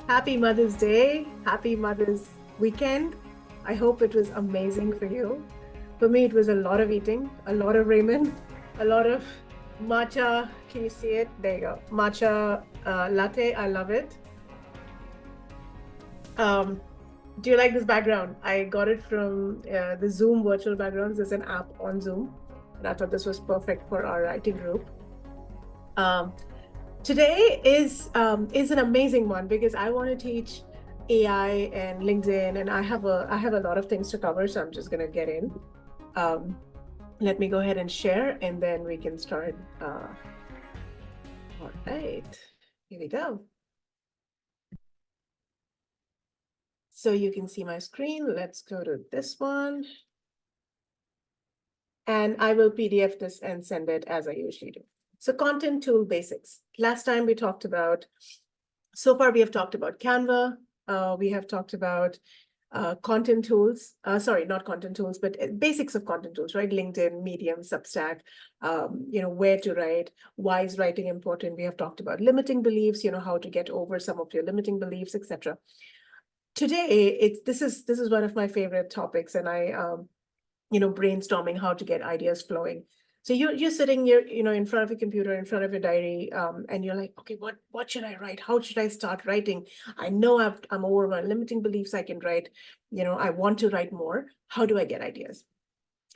Happy Mother's Day. Happy Mother's Weekend. I hope it was amazing for you. For me, it was a lot of eating, a lot of ramen, a lot of matcha. Can you see it? There you go. Matcha latte. I love it. Um, do you like this background? I got it from the Zoom virtual backgrounds. There's an app on Zoom, and I thought this was perfect for our writing group. Um, Today is an amazing one because I want to teach AI and LinkedIn, and I have a lot of things to cover, so I'm just gonna get in. Um, Let me go ahead and share, and then we can start. All right, here we go. So you can see my screen. Let's go to this one, and I will PDF this and send it as I usually do. So content tool basics. Last time we talked about. So far, we have talked about Canva. We have talked about content tools. Sorry, not content tools, but basics of content tools, right? LinkedIn, Medium, Substack, where to write, why is writing important? We have talked about limiting beliefs, how to get over some of your limiting beliefs, etc. Today, this is one of my favorite topics, and brainstorming how to get ideas flowing. So you're sitting here, in front of a computer, in front of a diary, and you're like, okay, what should I write? How should I start writing? I know I'm over my limiting beliefs. I can write, I want to write more. How do I get ideas?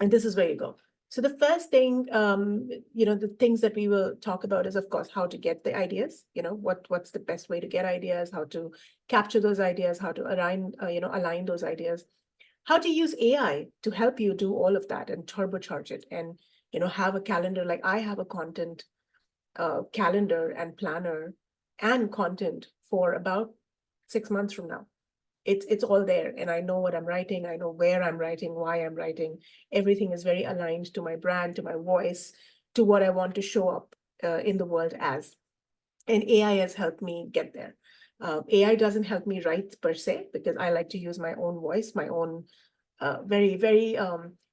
And this is where you go. So the first thing, the things that we will talk about is, of course, how to get the ideas. What's the best way to get ideas? How to capture those ideas? How to align those ideas, how to use AI to help you do all of that and turbocharge it, and have a calendar. Like I have a content calendar and planner and content for about 6 months from now. It's all there, and I know what I'm writing. I know where I'm writing, why I'm writing. Everything is very aligned to my brand, to my voice, to what I want to show up in the world as. And AI has helped me get there. AI doesn't help me write per se, because I like to use my own voice, my own very, very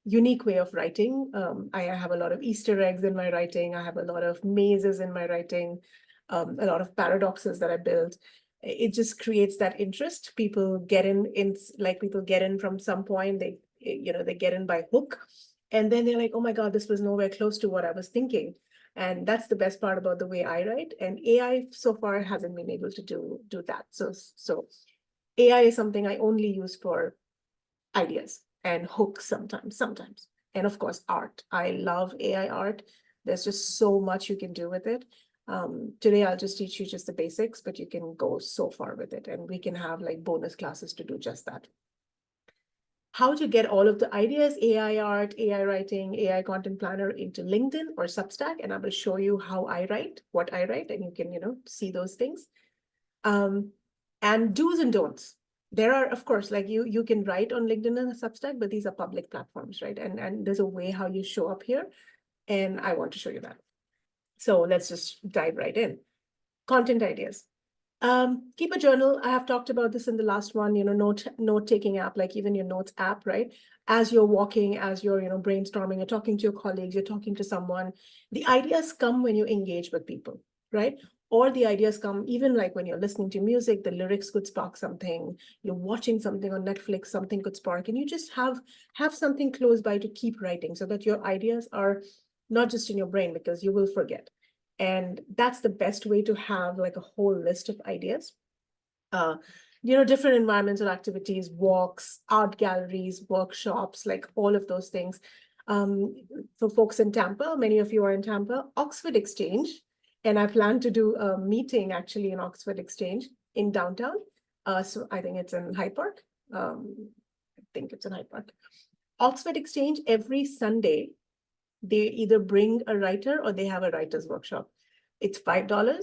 unique way of writing. I have a lot of Easter eggs in my writing. I have a lot of mazes in my writing, a lot of paradoxes that I build. It just creates that interest. People get people get in from some point. They get in by hook, and then they're like, "Oh my God, this was nowhere close to what I was thinking." And that's the best part about the way I write. And AI so far hasn't been able to do that. So AI is something I only use for ideas and hooks sometimes. And of course, art. I love AI art. There's just so much you can do with it. Today, I'll just teach you just the basics, but you can go so far with it. And we can have like bonus classes to do just that. How to get all of the ideas, AI art, AI writing, AI content planner into LinkedIn or Substack. And I will show you how I write, what I write, and you can, see those things. And do's and don'ts. There are, of course, like you can write on LinkedIn and Substack, but these are public platforms, right? And there's a way how you show up here, and I want to show you that. So let's just dive right in. Content ideas. Keep a journal. I have talked about this in the last one, note-taking app, like even your notes app, right? As you're walking, as you're, brainstorming, you're talking to your colleagues, you're talking to someone, the ideas come when you engage with people, right? Or the ideas come even like when you're listening to music, the lyrics could spark something. You're watching something on Netflix, something could spark, and you just have something close by to keep writing so that your ideas are not just in your brain, because you will forget. And that's the best way to have like a whole list of ideas. Uh, different environmental activities, walks, art galleries, workshops, like all of those things. Um, for folks in Tampa, many of you are in Tampa, Oxford Exchange, and I plan to do a meeting actually in Oxford Exchange in downtown. So I think it's in Hyde Park. I think it's in Hyde Park. Oxford Exchange every Sunday, they either bring a writer or they have a writer's workshop. It's $5,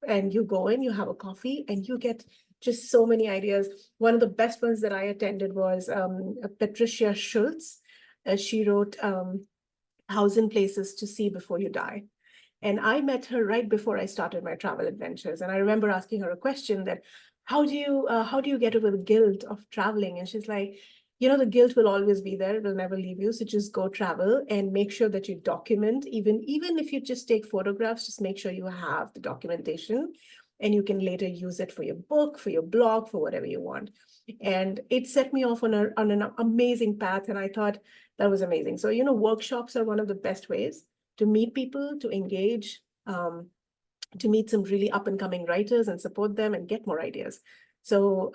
and you go in, you have a coffee, and you get just so many ideas. One of the best ones that I attended was Patricia Schultz. She wrote Thousand Places to See Before You Die. And I met her right before I started my travel adventures. And I remember asking her a question that, how do you get over the guilt of traveling? And she's like, the guilt will always be there. It will never leave you. So just go travel and make sure that you document, even if you just take photographs, just make sure you have the documentation. and you can later use it for your book, for your blog, for whatever you want. And it set me off on an amazing path. And I thought that was amazing. So, workshops are one of the best ways to meet people, to engage, to meet some really up and coming writers and support them and get more ideas. So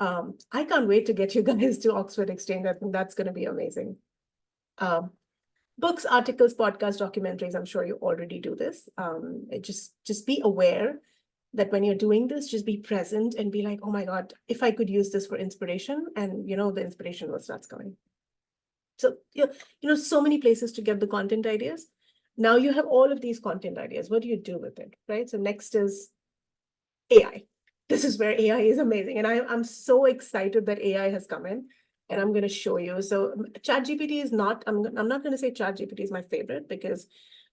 I can't wait to get you guys to Oxford Exchange. I think that's going to be amazing. Books, articles, podcasts, documentaries, I'm sure you already do this. Just be aware that when you're doing this, just be present and be like, oh my God, if I could use this for inspiration, and the inspiration will start coming. So, so many places to get the content ideas. Now you have all of these content ideas. What do you do with it, right? So next is AI. This is where AI is amazing. And I'm so excited that AI has come in, and I'm going to show you. So ChatGPT is not, I'm not going to say ChatGPT is my favorite, because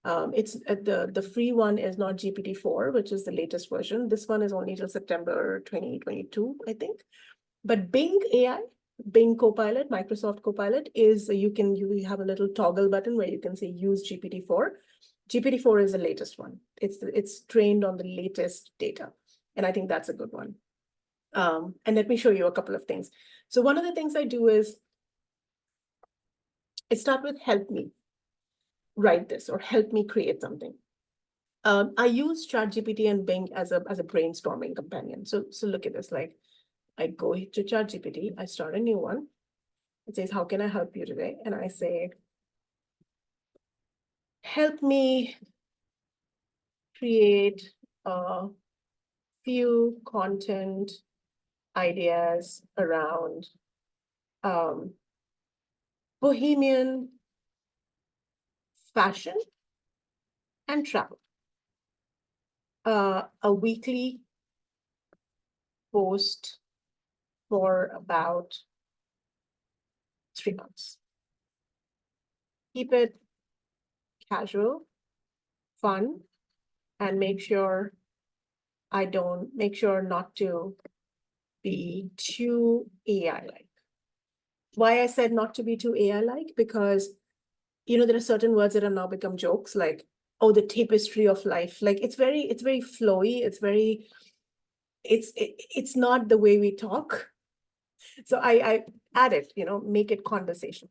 it's the free one is not GPT-4, which is the latest version. This one is only till September 2022, I think. But Bing AI, Bing Copilot, Microsoft Copilot is you have a little toggle button where you can say use GPT-4. GPT-4 is the latest one. It's trained on the latest data, and I think that's a good one. And let me show you a couple of things. So one of the things I do is I start with help me write this, or help me create something. I use ChatGPT and Bing as a brainstorming companion. So look at this. Like, I go to ChatGPT, I start a new one. It says, how can I help you today? And I say, help me create a few content ideas around bohemian fashion and travel. A weekly post for about 3 months. Keep it casual, fun, and make sure not to be too AI-like. Why I said not to be too AI-like, because there are certain words that have now become jokes, like, oh, the tapestry of life. Like, it's very flowy. It's not the way we talk. So I add it, make it conversational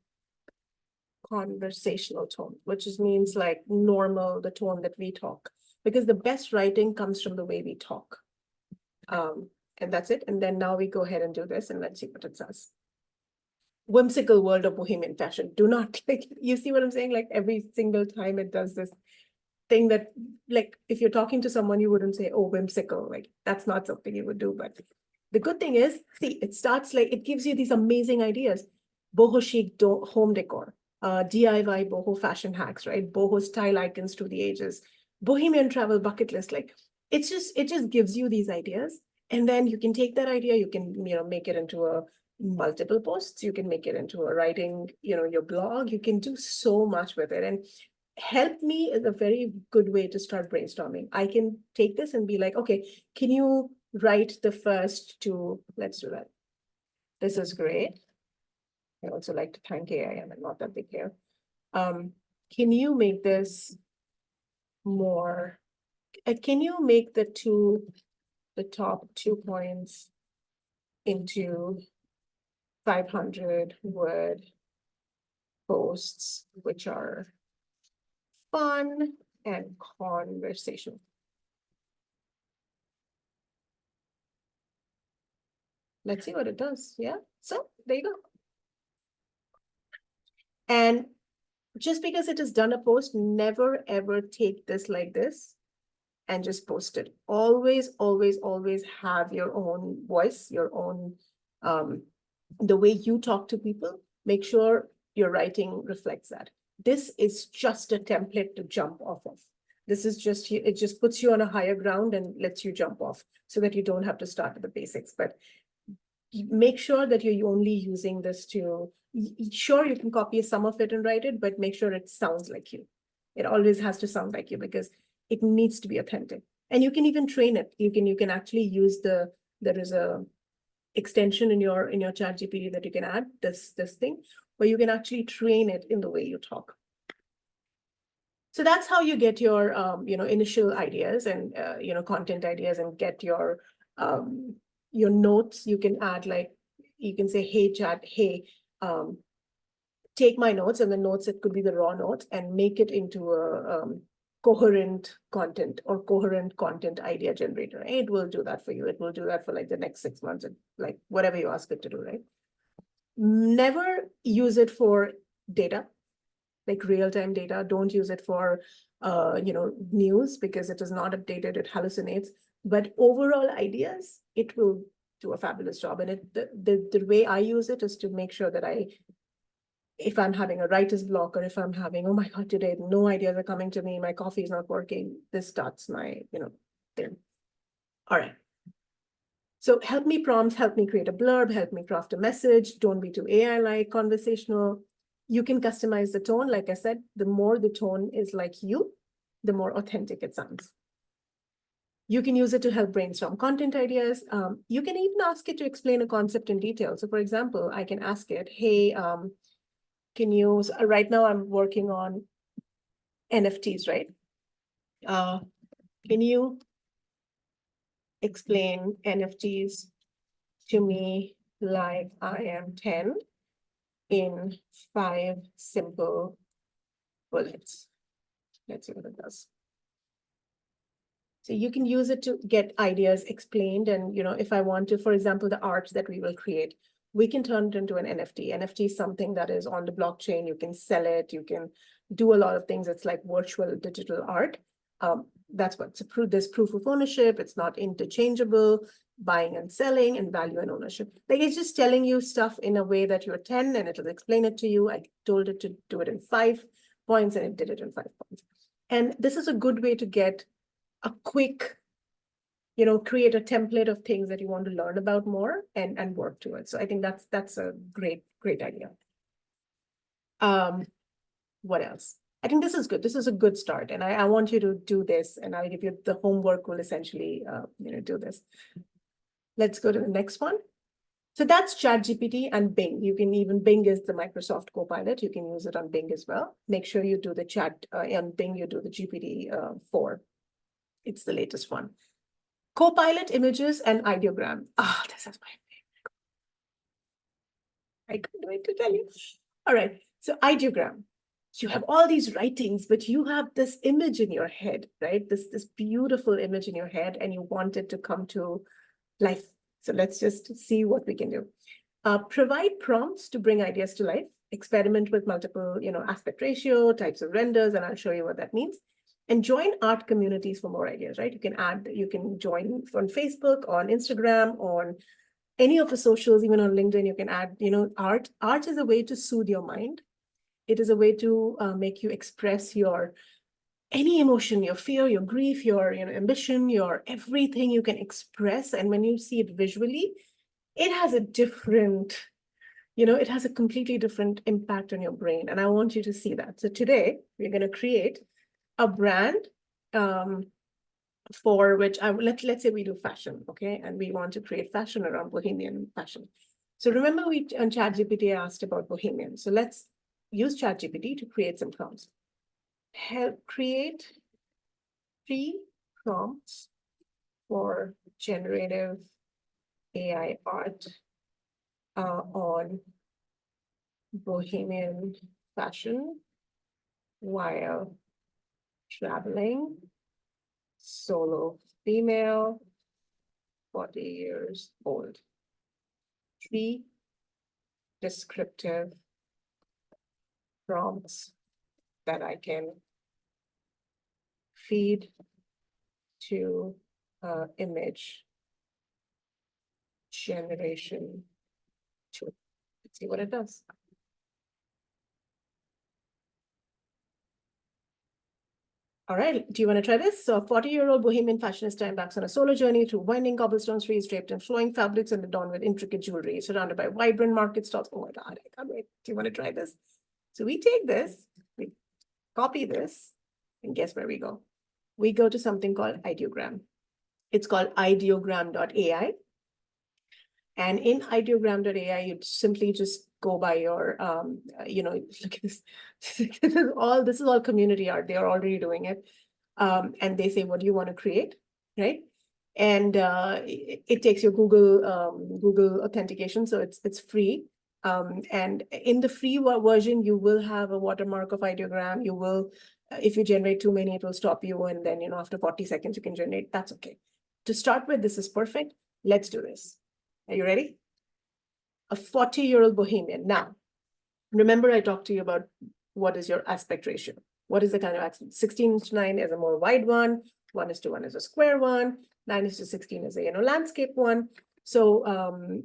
tone, which means like normal, the tone that we talk, because the best writing comes from the way we talk. And that's it. And then now we go ahead and do this, and let's see what it says. Whimsical world of bohemian fashion. Do not, like, you see what I'm saying? Like, every single time it does this thing that, like, if you're talking to someone, you wouldn't say, oh, whimsical. Like, that's not something you would do. But the good thing is, see, it starts like, it gives you these amazing ideas. Boho chic home decor, DIY boho fashion hacks, right? Boho style icons to the ages, bohemian travel bucket list. Like, it just gives you these ideas. And then you can take that idea, you can, make it into a multiple posts, you can make it into a writing, your blog, you can do so much with it. And help me is a very good way to start brainstorming. I can take this and be like, okay, can you write the first two? Let's do that. This is great. I also like to thank AI, I'm not that big here. Can you make this more, can you make the top 2 points into 500 word posts, which are fun and conversational? Let's see what it does. Yeah, so there you go. And just because it has done a post, never ever take this like this and just post it. Always, always, always have your own voice, your own, the way you talk to people. Make sure your writing reflects that. This is just a template to jump off of. This is just, it just puts you on a higher ground and lets you jump off so that you don't have to start with the basics. But make sure that you're only using this to, sure, you can copy some of it and write it, but make sure it sounds like you. It always has to sound like you, because it needs to be authentic. And you can even train it. You can actually use there is a extension in your ChatGPT that you can add this thing, where you can actually train it in the way you talk. So that's how you get your initial ideas and content ideas, and get your Your notes, you can add like, you can say, hey, chat, hey, take my notes, and the notes, it could be the raw notes, and make it into a coherent content or coherent content idea generator. It will do that for you. It will do that for like the next 6 months, and like whatever you ask it to do, right? Never use it for data, like real-time data. Don't use it for news, because it is not updated, it hallucinates. But overall ideas, it will do a fabulous job. And the way I use it is to make sure that if I'm having a writer's block, or if I'm having, oh my God, today no ideas are coming to me, my coffee is not working, this starts my, thing. All right. So help me prompt, help me create a blurb, help me craft a message. Don't be too AI-like, conversational. You can customize the tone. Like I said, the more the tone is like you, the more authentic it sounds. You can use it to help brainstorm content ideas. You can even ask it to explain a concept in detail. So for example, I can ask it, hey, can you, right now I'm working on NFTs, right? Can you explain NFTs to me like I am 10 in 5 simple bullets? Let's see what it does. So you can use it to get ideas explained. And, if I want to, for example, the art that we will create, we can turn it into an NFT. NFT is something that is on the blockchain. You can sell it. You can do a lot of things. It's like virtual digital art. That's what there's proof of ownership. It's not interchangeable, buying and selling, and value and ownership. Like, it's just telling you stuff in a way that you're 10, and it'll explain it to you. I told it to do it in 5 points, and it did it in 5 points. And this is a good way to get a quick, create a template of things that you want to learn about more and work towards. So I think that's a great idea. What else? I think this is good. This is a good start. And I want you to do this, and I'll give you the homework will essentially, do this. Let's go to the next one. So that's ChatGPT and Bing. You can even, Bing is the Microsoft Copilot. You can use it on Bing as well. Make sure you do the chat on Bing, you do the GPT-4. It's the latest one. Copilot images and ideogram. This is my favorite. I couldn't wait to tell you. All right. So ideogram. You have all these writings, but you have this image in your head, right? This beautiful image in your head, and you want it to come to life. So let's just see what we can do. Provide prompts to bring ideas to life. Experiment with multiple, aspect ratio, types of renders, and I'll show you what that means. And join art communities for more ideas, right? You can join on Facebook, on Instagram, on any of the socials, even on LinkedIn. You can add, art. Art is a way to soothe your mind. It is a way to make you express your any emotion, your fear, your grief, your ambition, your everything you can express. And when you see it visually, it has a different, it has a completely different impact on your brain. And I want you to see that. So today we're going to create a brand for which let's say we do fashion, okay? And we want to create fashion around bohemian fashion. So remember we on ChatGPT asked about bohemian. So let's use ChatGPT to create some prompts. Help create 3 prompts for generative AI art on bohemian fashion while traveling, solo female, 40 years old. 3 descriptive prompts that I can feed to image generation tool. Let's see what it does. All right, do you want to try this? So a 40-year-old bohemian fashionista embarks on a solo journey through winding cobblestone streets draped in flowing fabrics and adorned with intricate jewelry, surrounded by vibrant market stalls. Oh my God, I can't wait. Do you want to try this? So we take this, we copy this, and guess where we go? We go to something called Ideogram. It's called ideogram.ai. And in ideogram.ai, you simply just go by your, look at this. This is all community art. They are already doing it. And they say, what do you want to create, right? And it takes your Google authentication, so it's free. And in the free version, you will have a watermark of ideogram. You will, if you generate too many, it will stop you. And then, after 40 seconds, you can generate. That's okay. To start with, this is perfect. Let's do this. Are you ready? A 40-year-old bohemian. Now, remember I talked to you about what is your aspect ratio. What is the kind of aspect? 16:9 is a more wide one. 1:1 is a square one. 9:16 is a landscape one. So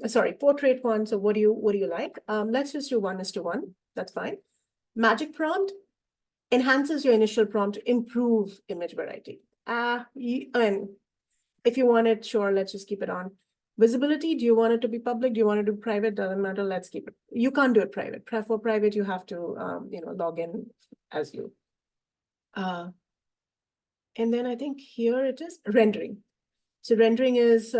sorry, portrait one. So what do you like? Let's just do 1:1. That's fine. Magic prompt enhances your initial prompt to improve image variety. I mean, if you want it, sure, let's just keep it on. Visibility, do you want it to be public? Do you want it to be private? Doesn't matter, let's keep it. You can't do it private. For private, you have to, log in as you. And then I think here it is rendering. So rendering is,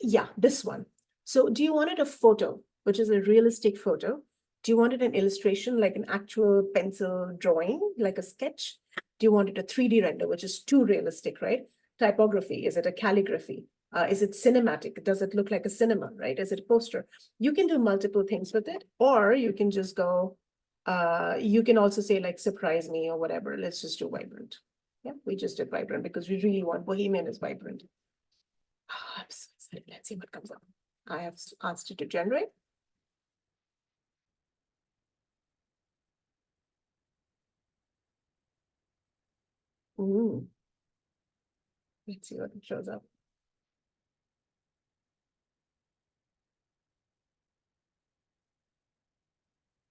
yeah, this one. So do you want it a photo, which is a realistic photo? Do you want it an illustration, like an actual pencil drawing, like a sketch? Do you want it a 3D render, which is too realistic, right? Typography, is it a calligraphy? Is it cinematic? Does it look like a cinema, right? Is it a poster? You can do multiple things with it, or you can just go, you can also say like, surprise me or whatever. Let's just do vibrant. Yeah, we just did vibrant because we really want Bohemian is vibrant. Oh, I'm so excited. Let's see what comes up. I have asked it to generate. Ooh. Let's see what it shows up.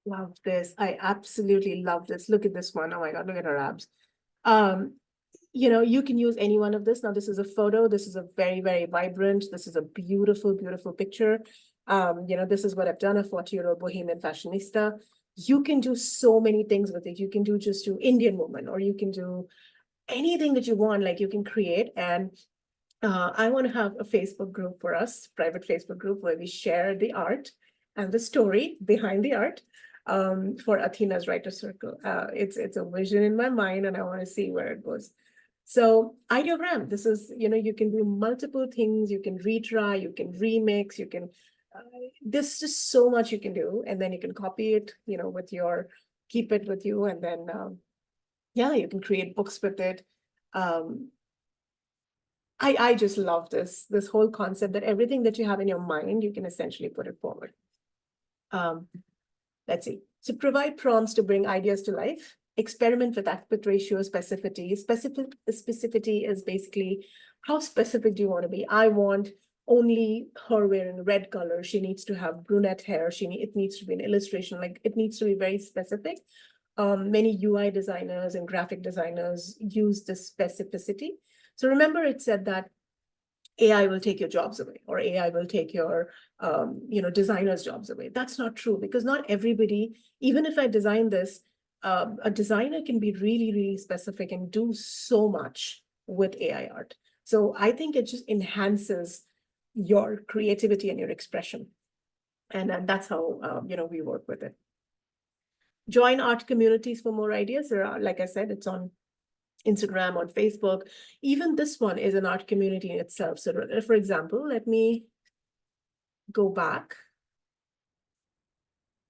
Love this. I absolutely love this. Look at this one. Oh my God, look at her abs. You can use any one of this. Now, this is a photo. This is a very, very vibrant. This is a beautiful, beautiful picture. This is what I've done, a 40-year-old bohemian fashionista. You can do so many things with it. You can just do Indian woman, or you can do anything that you want, like you can create. And I want to have a Facebook group for us, private Facebook group, where we share the art and the story behind the art for Athena's Writer Circle. It's a vision in my mind, and I want to see where it goes. So ideogram, this is, you can do multiple things. You can retry, you can remix, you can, there's just so much you can do. And then you can copy it, keep it with you. And then, yeah, you can create books with it. I just love this whole concept that everything that you have in your mind, you can essentially put it forward. Let's see. So provide prompts to bring ideas to life. Experiment with aspect ratio, specificity. Specificity is basically how specific do you want to be? I want only her wearing red color. She needs to have brunette hair. It needs to be an illustration. Like, it needs to be very specific. Many UI designers and graphic designers use this specificity. So remember, it said that AI will take your jobs away, or AI will take your, designers' jobs away. That's not true, because not everybody, even if I design this, a designer can be really, really specific and do so much with AI art. So I think it just enhances your creativity and your expression. And that's how, we work with it. Join art communities for more ideas. There are, like I said, it's on Instagram, on Facebook. Even this one is an art community in itself. So for example, let me go back.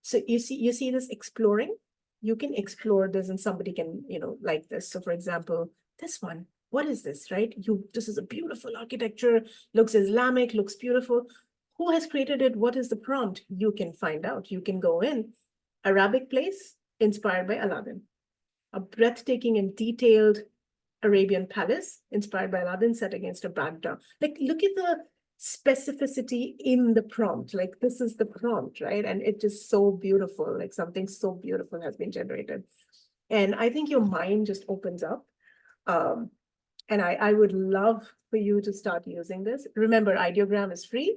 So you see this exploring? You can explore this and somebody can, like this. So for example, this one, what is this, right? This is a beautiful architecture, looks Islamic, looks beautiful. Who has created it? What is the prompt? You can find out. You can go in. Arabic place inspired by Aladdin. A breathtaking and detailed Arabian palace inspired by Aladdin set against a backdrop. Like, look at the specificity in the prompt. Like, this is the prompt, right? And it is so beautiful. Like, something so beautiful has been generated. And I think your mind just opens up. And I would love for you to start using this. Remember, Ideogram is free.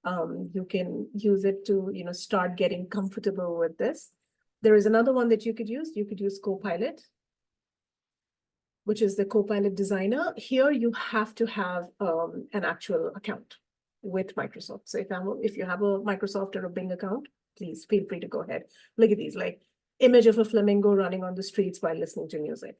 You can use it to, start getting comfortable with this. There is another one that you could use. You could use Copilot, which is the Copilot Designer. Here you have to have an actual account with Microsoft. So if you have a Microsoft or a Bing account, please feel free to go ahead. Look at these, like, image of a flamingo running on the streets while listening to music.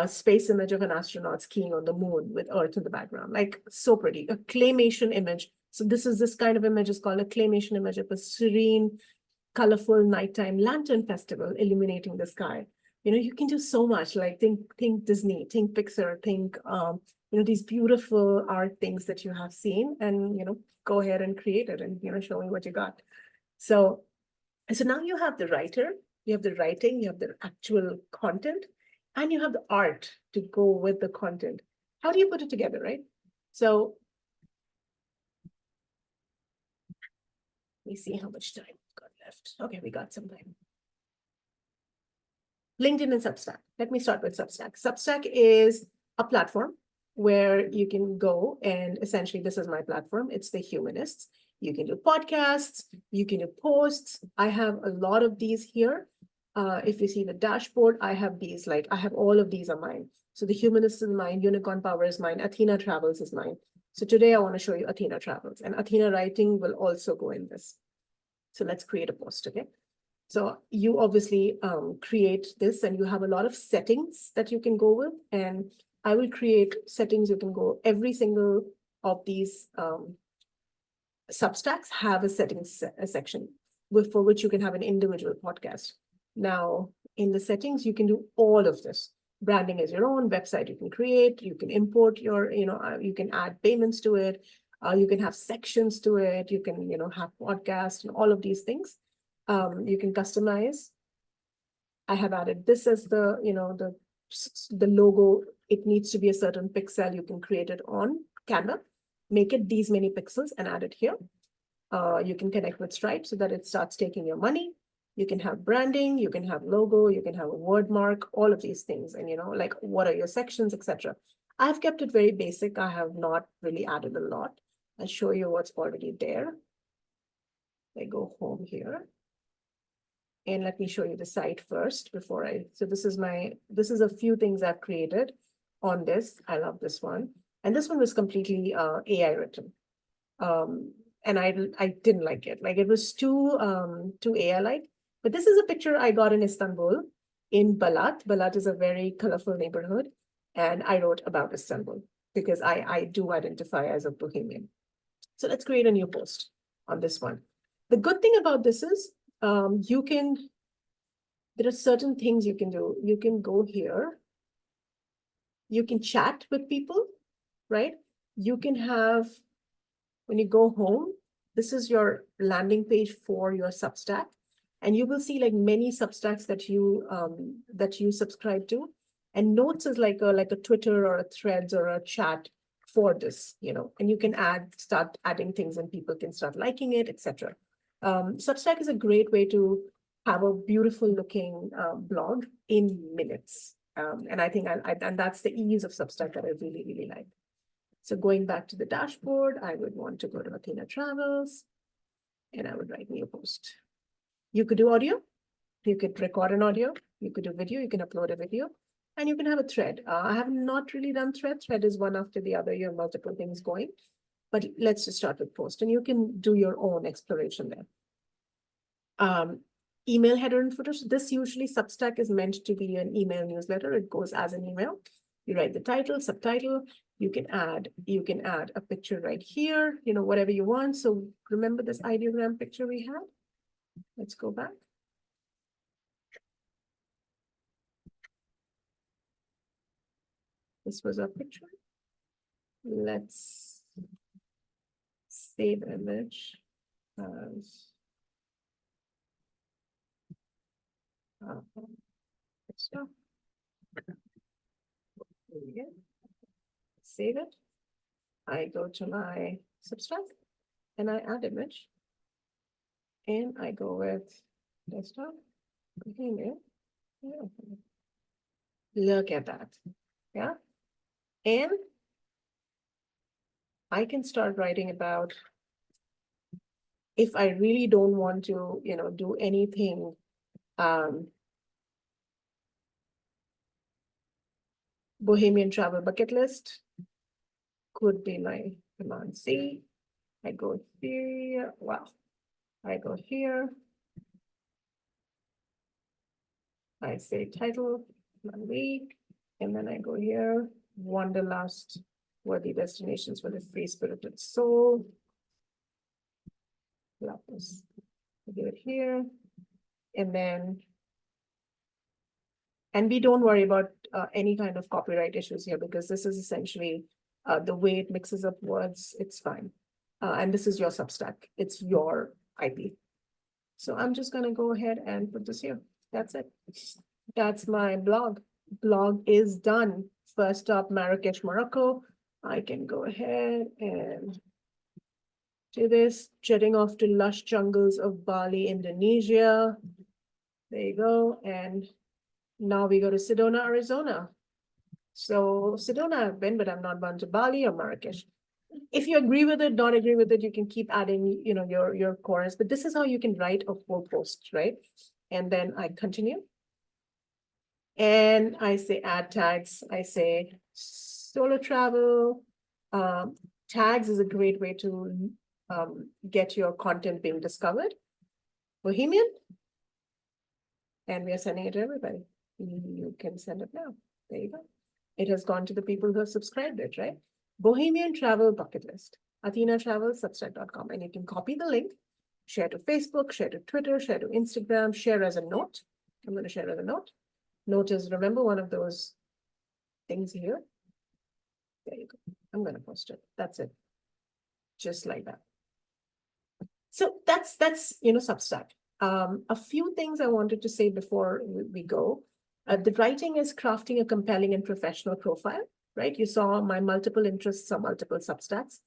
Space image of an astronaut skiing on the moon with Earth in the background. Like, so pretty. A claymation image. So this kind of image is called a claymation image of a serene, colorful nighttime lantern festival illuminating the sky. You can do so much. Like, think Disney, think Pixar, think these beautiful art things that you have seen, and go ahead and create it, and show me what you got. So now you have the writer, you have the writing, you have the actual content, and you have the art to go with the content. How do you put it together, right? So let me see how much time we've got left. Okay, we got some time. LinkedIn and Substack. Let me start with Substack. Substack is a platform where you can go, and essentially this is my platform. It's The Humanists. You can do podcasts, you can do posts. I have a lot of these here. If you see the dashboard, I have these, like I have all of these are mine. So The Humanists is mine, Unicorn Power is mine, Athena Travels is mine. So today I want to show you Athena Travels, and Athena Writing will also go in this. So let's create a post, okay? So you obviously create this, and you have a lot of settings that you can go with, and I will create settings. You can go, every single of these Substacks have a settings section for which you can have an individual podcast. Now, in the settings, you can do all of this. Branding is your own website. You can create, you can import your, you can add payments to it. You can have sections to it. You can, have podcasts and all of these things. You can customize. I have added this as the, the logo. It needs to be a certain pixel. You can create it on Canva, make it these many pixels and add it here. You can connect with Stripe so that it starts taking your money. You can have branding, you can have logo, you can have a word mark, all of these things. And, like, what are your sections, etc. I've kept it very basic. I have not really added a lot. I'll show you what's already there. I go home here. And let me show you the site first before so this is a few things I've created on this. I love this one. And this one was completely AI written. And I didn't like it. Like, it was too AI-like. But this is a picture I got in Istanbul, in Balat. Balat is a very colorful neighborhood. And I wrote about Istanbul because I do identify as a Bohemian. So let's create a new post on this one. The good thing about this is there are certain things you can do. You can go here. You can chat with people, right? You can have, when you go home, this is your landing page for your Substack. And you will see like many Substacks that you subscribe to. And Notes is like a Twitter or a Threads or a chat for this, and you can start adding things and people can start liking it, etc. Substack is a great way to have a beautiful looking blog in minutes. And I think and that's the ease of Substack that I really, really like. So going back to the dashboard, I would want to go to Athena Travels and I would write me a post. You could do audio, you could record an audio, you could do video, you can upload a video, and you can have a thread. I have not really done thread. Thread is one after the other. You have multiple things going, but let's just start with post, and you can do your own exploration there. Email header and footer. So this usually Substack is meant to be an email newsletter. It goes as an email. You write the title, subtitle. You can add a picture right here, whatever you want. So remember this ideogram picture we had? Let's go back. This was our picture. Let's save image as stuff. Save it. I go to my Substack and I add image. And I go with desktop. Look at that. Yeah. And I can start writing about, if I really don't want to, do anything, Bohemian travel bucket list could be my Command C. I go here. Wow. I go here. I say title, week, and then I go here, Wanderlust, worthy destinations for the free-spirited soul. Love this. Do it here, and then, and we don't worry about any kind of copyright issues here because this is essentially the way it mixes up words, it's fine. And this is your Substack, it's your IP. So I'm just gonna go ahead and put this here. That's it. That's my blog. Blog is done. First up, Marrakesh, Morocco. I can go ahead and do this. Jetting off to lush jungles of Bali, Indonesia. There you go. And now we go to Sedona, Arizona. So Sedona I've been, but I'm not been to Bali or Marrakesh. If you agree with it, not agree with it, you can keep adding, your chorus, but this is how you can write a full post, right? And then I continue. And I say add tags. I say solo travel. Tags is a great way to get your content being discovered. Bohemian. And we are sending it to everybody. You can send it now. There you go. It has gone to the people who have subscribed it, right? Bohemian Travel Bucket List. Athena Travels, Substack.com. And you can copy the link, share to Facebook, share to Twitter, share to Instagram, share as a note. I'm going to share as a note. Note is, remember, one of those things here. There you go. I'm going to post it. That's it. Just like that. So that's Substack. A few things I wanted to say before we go. The writing is crafting a compelling and professional profile, right? You saw my multiple interests or multiple Substacks.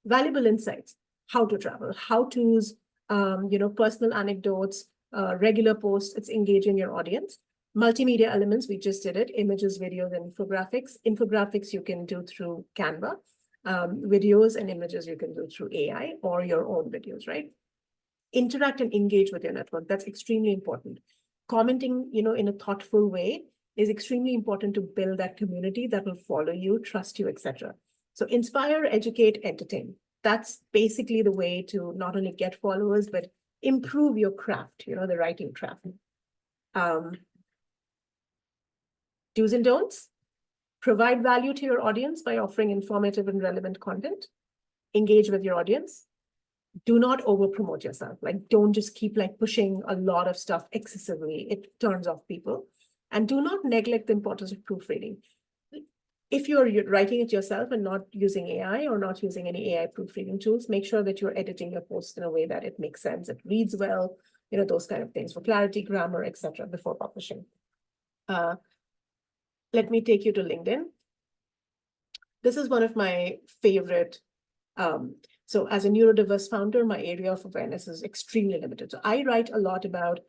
Valuable insights, how to travel, how-tos, personal anecdotes, regular posts, it's engaging your audience. Multimedia elements, we just did it, images, videos, and infographics. Infographics you can do through Canva. Videos and images you can do through AI or your own videos, right? Interact and engage with your network. That's extremely important. Commenting, in a thoughtful way is extremely important to build that community that will follow you, trust you, etc. So inspire, educate, entertain. That's basically the way to not only get followers, but improve your craft, the writing craft. Do's and don'ts. Provide value to your audience by offering informative and relevant content. Engage with your audience. Do not over promote yourself. Like, don't just keep pushing a lot of stuff excessively. It turns off people. And do not neglect the importance of proofreading. If you're writing it yourself and not using AI or not using any AI proofreading tools, make sure that you're editing your post in a way that it makes sense, it reads well, those kind of things for clarity, grammar, etc. before publishing. Let me take you to LinkedIn. This is one of my favorite. So as a neurodiverse founder, my area of awareness is extremely limited. So I write a lot about,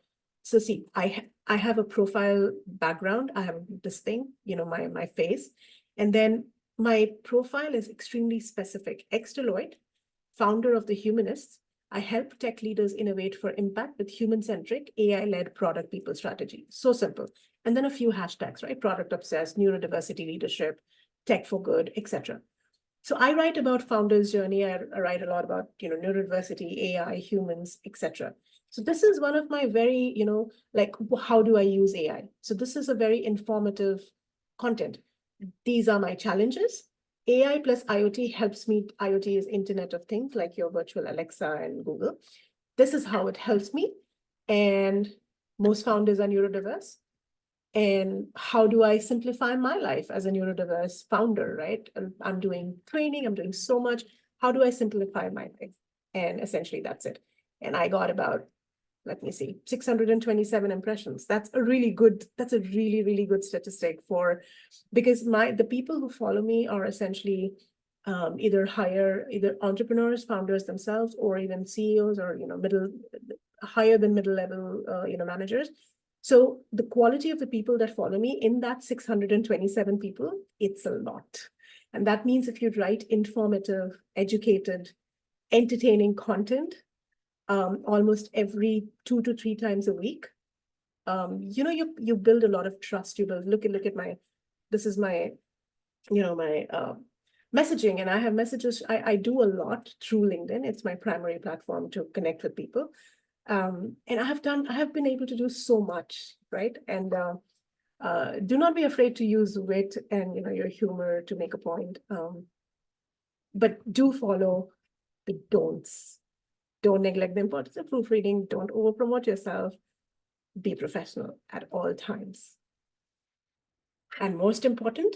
so see, I have a profile background. I have this thing, my face. And then my profile is extremely specific. Ex-Deloitte, founder of The Humanists. I help tech leaders innovate for impact with human-centric, AI-led product people strategy. So simple. And then a few hashtags, right? Product obsessed, neurodiversity leadership, tech for good, etc. So I write about founders' journey. I write a lot about, neurodiversity, AI, humans, etc. So this is one of my very, how do I use AI? So this is a very informative content. These are my challenges. AI plus IoT helps me. IoT is Internet of Things, like your virtual Alexa and Google. This is how it helps me. And most founders are neurodiverse. And how do I simplify my life as a neurodiverse founder, right? And I'm doing training, I'm doing so much. How do I simplify my life? And essentially that's it. And I got about, let me see, 627 impressions. That's a really, really good statistic because the people who follow me are essentially either entrepreneurs, founders themselves, or even CEOs or, higher than middle level, managers. So the quality of the people that follow me in that 627 people, it's a lot. And that means if you write informative, educated, entertaining content, almost every 2 to 3 times a week, you build a lot of trust. You build, look at this is my, my messaging, and I have messages. I do a lot through LinkedIn. It's my primary platform to connect with people. And I have been able to do so much, right? And do not be afraid to use wit and your humor to make a point. But do follow the don'ts. Don't neglect the importance of proofreading. Don't overpromote yourself. Be professional at all times. And most important,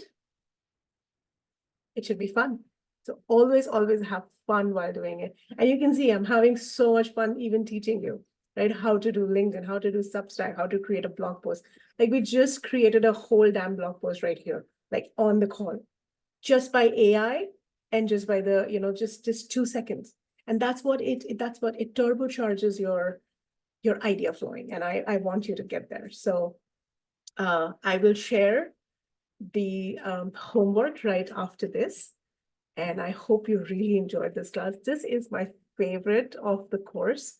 it should be fun. So always, always have fun while doing it. And you can see I'm having so much fun even teaching you, right? How to do LinkedIn, how to do Substack, how to create a blog post. Like we just created a whole damn blog post right here, like on the call, just by AI and just by the, just 2 seconds. And that's what it turbocharges your idea flowing. And I want you to get there. So I will share the homework right after this. And I hope you really enjoyed this class. This is my favorite of the course.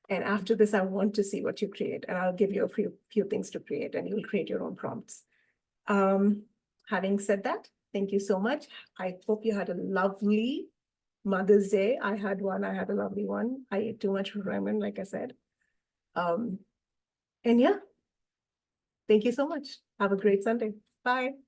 And after this, I want to see what you create. And I'll give you a few things to create, and you'll create your own prompts. Having said that, thank you so much. I hope you had a lovely Mother's Day. I had a lovely one. I ate too much ramen, like I said. And yeah, thank you so much. Have a great Sunday. Bye.